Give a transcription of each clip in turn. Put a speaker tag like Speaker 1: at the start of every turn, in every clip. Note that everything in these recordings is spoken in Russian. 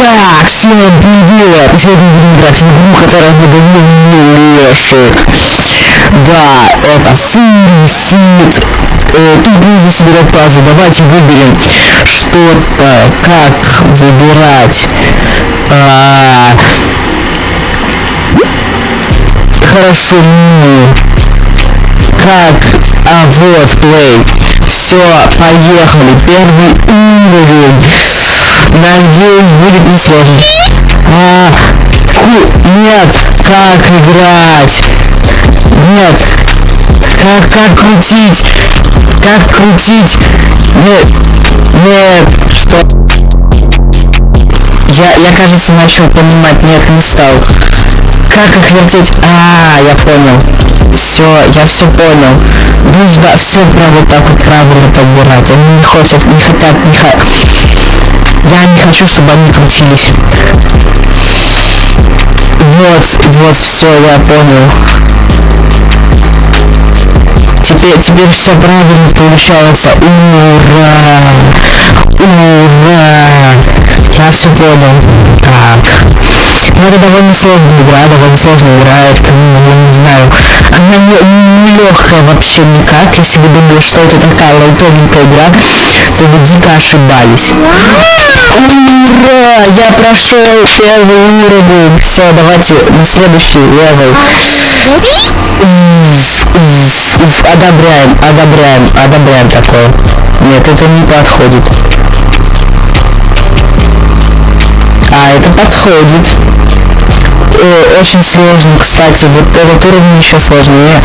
Speaker 1: Так, всем привет! Сегодня будем играть в игру, которая выдавил Лешек. Да, это Fury Fit. Тут нужно собирать пазлы. Давайте выберем что-то, как выбирать. Хорошо, вот, play. Все, поехали. Первый уровень. Надеюсь, будет несложно. Нет, как играть? Нет, как крутить? Как крутить? Нет, что? Я, кажется, начал понимать. Нет, не стал. Как их вертеть? Я понял. Все, я все понял. Нужно все вот так вот правильно подбирать. Они не хотят. Я не хочу, чтобы они крутились. Вот, все, я понял. Теперь все правильно получается. Ура! Я все понял. Так. Ну, это довольно сложная игра, это, не знаю, она не легкая вообще никак. Если вы думали, что это такая лайтовенькая игра, то вы дико ошибались. Ура! Я прошел первый уровень. Все, давайте на следующий левел. Одобряем такое. Нет, это не подходит. Это подходит. Очень сложно, кстати. Вот этот уровень еще сложнее.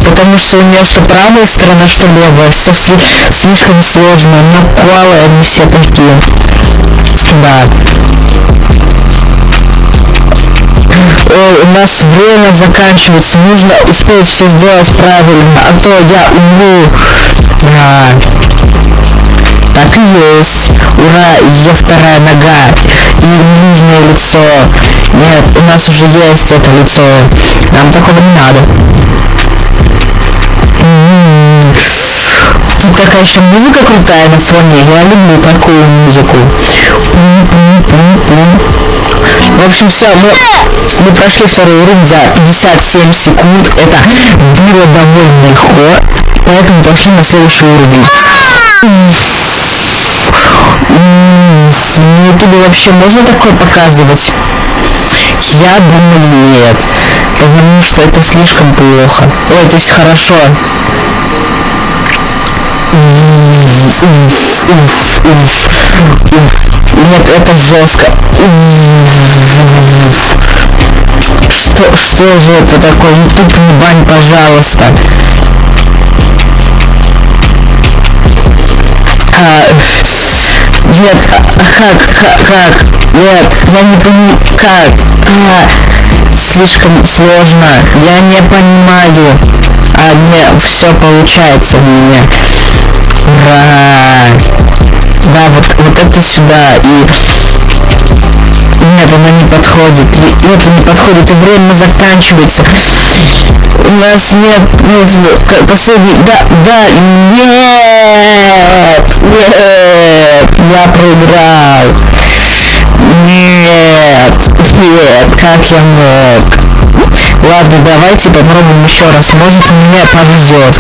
Speaker 1: Потому что у нее что правая сторона, что левая. Все слишком сложно. Но коалы они все такие. Да. У нас время заканчивается. Нужно успеть все сделать правильно. А то я умру. Так и есть. Ура, ее вторая нога. И нужное лицо. Нет, у нас уже есть это лицо. Нам такого не надо. Тут такая еще музыка крутая на фоне. Я люблю такую музыку. В общем, все, мы прошли второй уровень за 57 секунд. Это было довольно легко. Поэтому пошли на следующий уровень. На ютубе вообще можно такое показывать? Я думаю, нет. Потому что это слишком плохо. Ой, то есть хорошо. Нет, это жестко. Что же это такое? YouTube, не бань, пожалуйста. Нет, как? Нет, я не понимаю, как? Слишком сложно, я не понимаю. Нет, все получается у меня. Ура! Да, вот это сюда, и... Нет, она не подходит. Это не подходит, и время заканчивается. У нас нет последний... Да, нет, я проиграл. Нет, как я мог? Ладно, давайте попробуем еще раз. Может, мне повезет.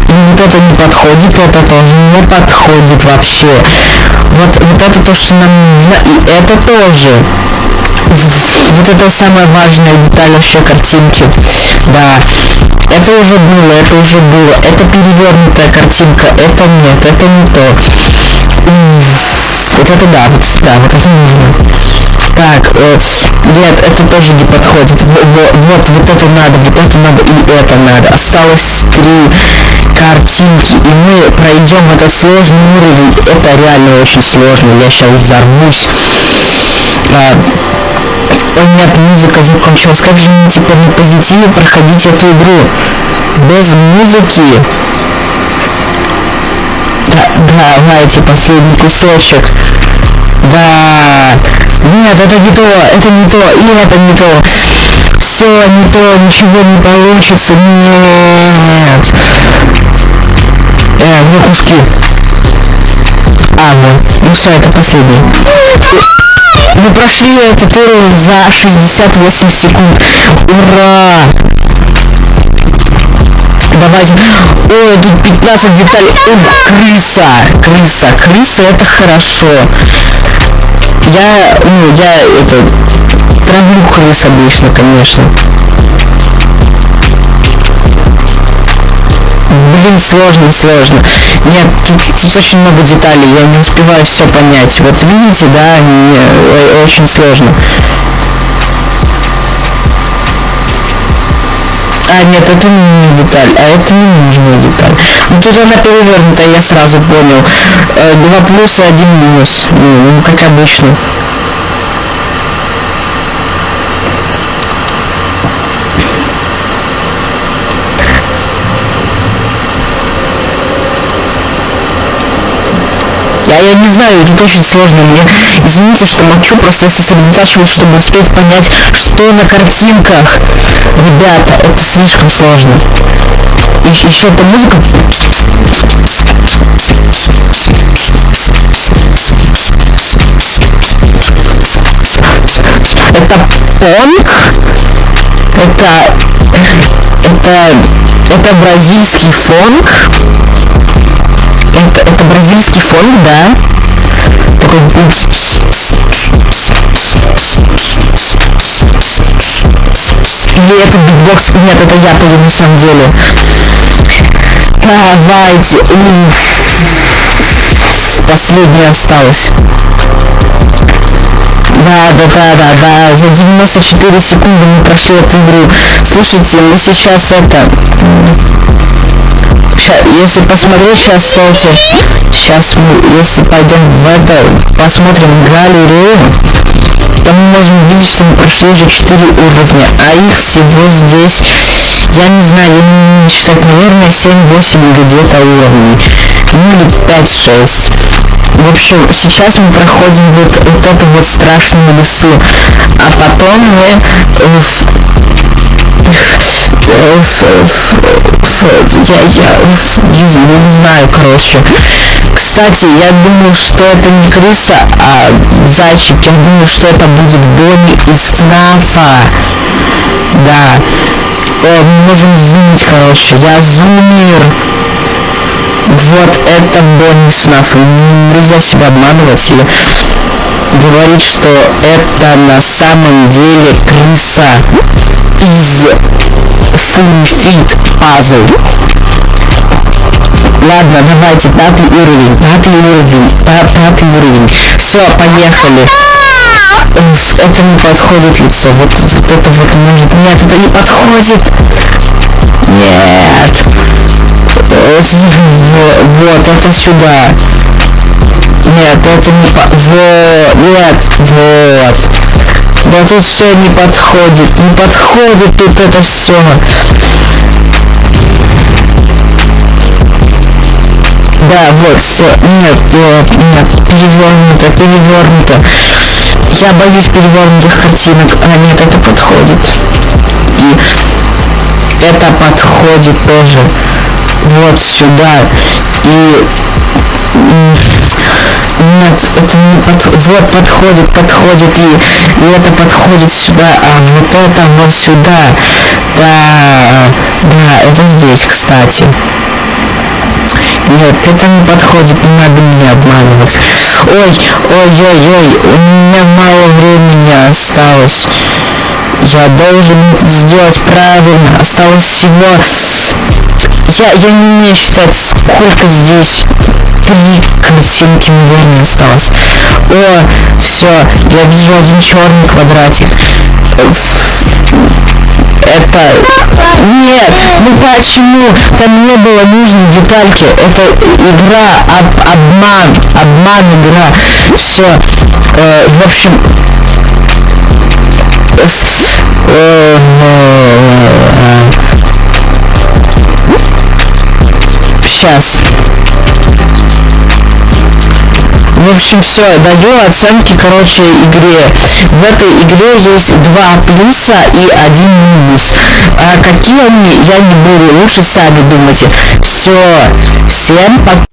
Speaker 1: Вот это не подходит, это тоже не подходит вообще. Вот это то, что нам нужно, и это тоже. Вот это самая важная деталь вообще картинки. Да, это уже было. Это перевернутая картинка, это нет, это не то. Вот это да, вот это нужно. Так, нет, это тоже не подходит. Вот это надо, и это надо. Осталось 3 картинки, и мы пройдем этот сложный уровень. Это реально очень сложно, я сейчас взорвусь. Нет, музыка закончилась. Как же мне теперь на позитиве проходить эту игру? Без музыки? Давайте последний кусочек. Да. Нет, это не то, и это не то. Все не то, ничего не получится. Нет. Выпусти. Ну все, это последний. Мы прошли этот уровень за 68 секунд. Ура! Давайте. Ой, тут 15 деталей. Крыса, это хорошо. Я это травлю крыс обычно, конечно. Блин, сложно. Нет, тут очень много деталей, я не успеваю все понять. Вот видите, да, мне очень сложно. А, нет, это не деталь, а это не нужная деталь. Ну тут она перевернута, я сразу понял. 2 плюс и 1 минус. Ну, как обычно. Я не знаю, это очень сложно мне. Извините, что молчу, просто я сосредотачиваюсь, чтобы успеть понять, что на картинках. Ребята, это слишком сложно. Еще эта музыка. Это понг. Это бразильский фонг. Это бразильский фонг, да? Такой... Или это битбокс? Нет, это я пою на самом деле. Давайте. Последняя осталась. Да. За 94 секунды мы прошли эту игру. Слушайте, мы сейчас это... Если посмотреть сейчас тоже... Сейчас мы, если пойдем в это... Посмотрим галерею, то мы можем видеть, что мы прошли уже 4 уровня. А их всего здесь... Я не знаю, я не умею считать, наверное, 7-8 где-то уровней. Ну или 5-6. В общем, сейчас мы проходим вот эту вот страшную лесу, а потом мы я не знаю, короче. Кстати, я думаю, что это не крыса, а зайчик. Я думаю, что это будет Бонни из ФНАФа. Да. Мы можем зумить, короче. Я зумер. Вот это Бонни из ФНАФа. Нельзя себя обманывать и говорить, что это на самом деле крыса из Full Fit Puzzle. Ладно, давайте, 5 уровень. Все, поехали. Это не подходит лицо. Вот это вот может... Нет, это не подходит. Нет. Вот, это сюда. Нет, это не по... Вот. Да тут все не подходит тут это все. Да, вот, все. Нет, перевернуто. Я боюсь перевернутых картинок. А нет, это подходит. И это подходит тоже. Вот сюда. И... Нет, это не вот подходит и это подходит сюда, а вот это вот сюда. Да, это здесь, кстати. Нет, это не подходит, не надо меня обманывать. Ой, у меня мало времени осталось. Я должен это сделать правильно. Осталось всего... Я не умею считать, сколько здесь. 3 картинки, наверное, осталось. Все, я вижу один черный квадратик. Это... Нет, ну почему? Там не было нужной детальки. Это игра, обман игра. Все, в общем... Сейчас. В общем, все, даю оценки, короче, игре. В этой игре есть 2 плюса и 1 минус. А какие они, я не буду, лучше сами думайте. Все, всем пока.